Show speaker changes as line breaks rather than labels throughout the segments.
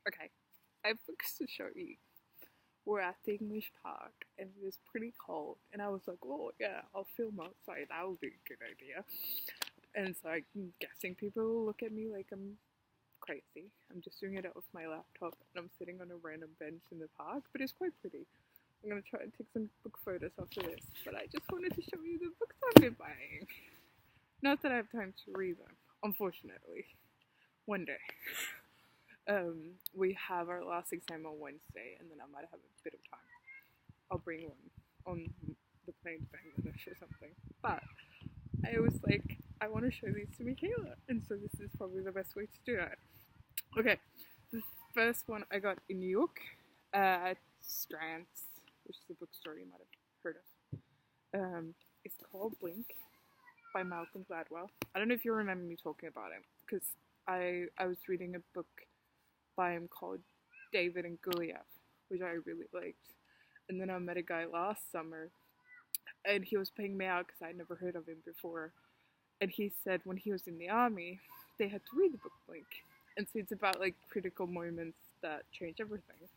Okay, I have books to show you. We're at the English Park and it was pretty cold, and I was like, oh yeah, I'll film outside, that would be a good idea. And so I'm guessing people will look at me like I'm crazy. I'm just doing it out with my laptop and I'm sitting on a random bench in the park, but it's quite pretty. I'm gonna try and take some book photos after this, but I just wanted to show you the books I've been buying. Not that I have time to read them, unfortunately. One day. We have our last exam on Wednesday, and then I might have a bit of time. I'll bring one on the plane to Bangladesh or something. But I was like, I want to show these to Mikaela, and so this is probably the best way to do it. Okay, the first one I got in New York at Strand's, which is a bookstore you might have heard of. It's called Blink by Malcolm Gladwell. I don't know if you remember me talking about him, because I was reading a book by him called David and Goliath, which I really liked. And then I met a guy last summer, and he was paying me out because I'd never heard of him before. And he said when he was in the army, they had to read the book Blink. And so it's about like critical moments that change everything.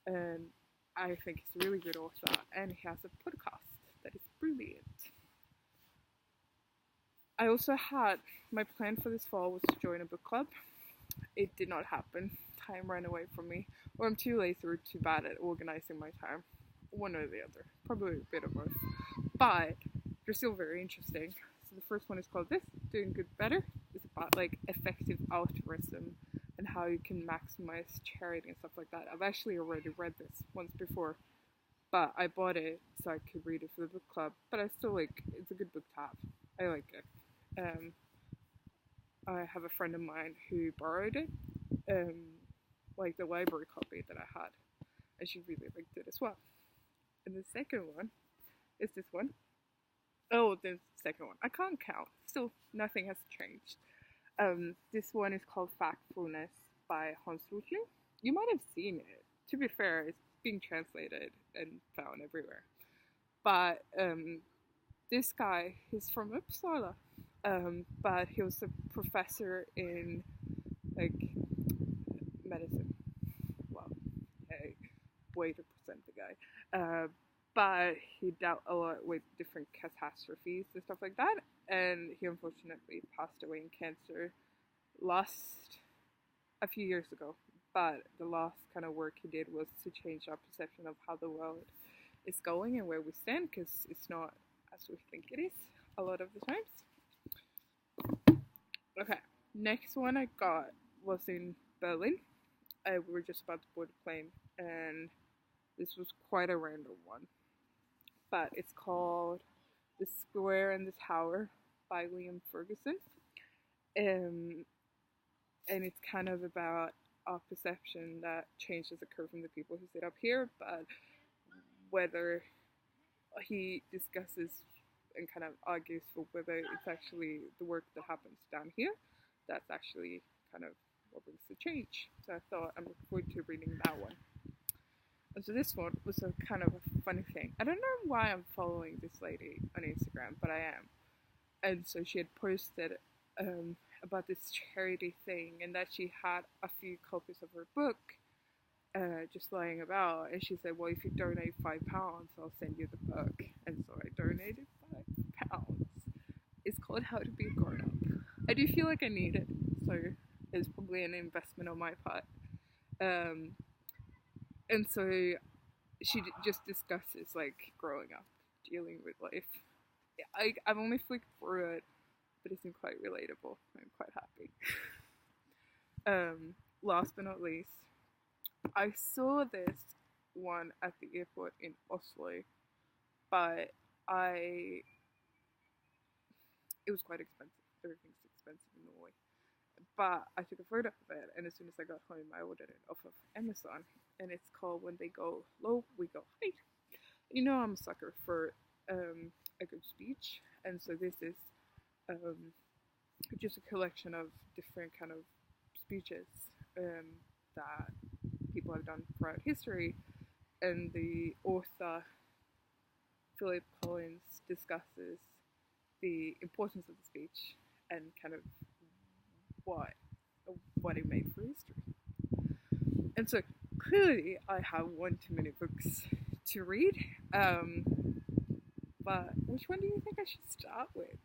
And I think he's a really good author, and he has a podcast that is brilliant. I also had, my plan for this fall was to join a book club. It did not happen. Time ran away from me. Or I'm too lazy or too bad at organizing my time. One or the other. Probably a bit of both. But they're still very interesting. So the first one is called this, Doing Good Better. It's about like effective altruism and how you can maximize charity and stuff like that. I've actually already read this once before, but I bought it so I could read it for the book club. But I still like, it's a good book to have. I like it. I have a friend of mine who borrowed it, like the library copy that I had, and she really liked it as well. And the second one is this one. Oh, the second one. I can't count. Still, nothing has changed. This one is called Factfulness by Hans Rosling. You might have seen it. To be fair, it's being translated and found everywhere. But this guy, he's from Uppsala. But he was a professor in like medicine. Well, hey, way to present the guy. But he dealt a lot with different catastrophes and stuff like that, and he unfortunately passed away in cancer a few years ago. But the last kind of work he did was to change our perception of how the world is going and where we stand, because it's not as we think it is a lot of the times. Okay, next one I got was in Berlin. We were just about to board the plane, and this was quite a random one. But it's called The Square and the Tower by Liam Ferguson. And it's kind of about our perception that changes occur from the people who sit up here, but whether he discusses and kind of argues for whether it's actually the work that happens down here that's actually kind of what brings the change. So I thought I'm looking forward to reading that one. And so this one was a kind of a funny thing. I don't know why I'm following this lady on Instagram, but I am. And so she had posted about this charity thing, and that she had a few copies of her book just lying about, and she said, well, if you donate £5, I'll send you the book. And so I donated £5. It's called How to Be a Grown Up. I do feel like I need it, so it's probably an investment on my part. And so she just discusses like growing up, dealing with life. I've only flicked through it, but it seemed quite relatable. I'm quite happy. Last but not least, I saw this one at the airport in Oslo, but it was quite expensive. Everything's expensive in Norway. But I took a photo of it, and as soon as I got home, I ordered it off of Amazon. And it's called When They Go Low, We Go High. You know I'm a sucker for a good speech, and so this is just a collection of different kind of speeches that people have done throughout history, and the author Philip Collins discusses the importance of the speech and kind of what it made for history. And so clearly I have one too many books to read. But which one do you think I should start with?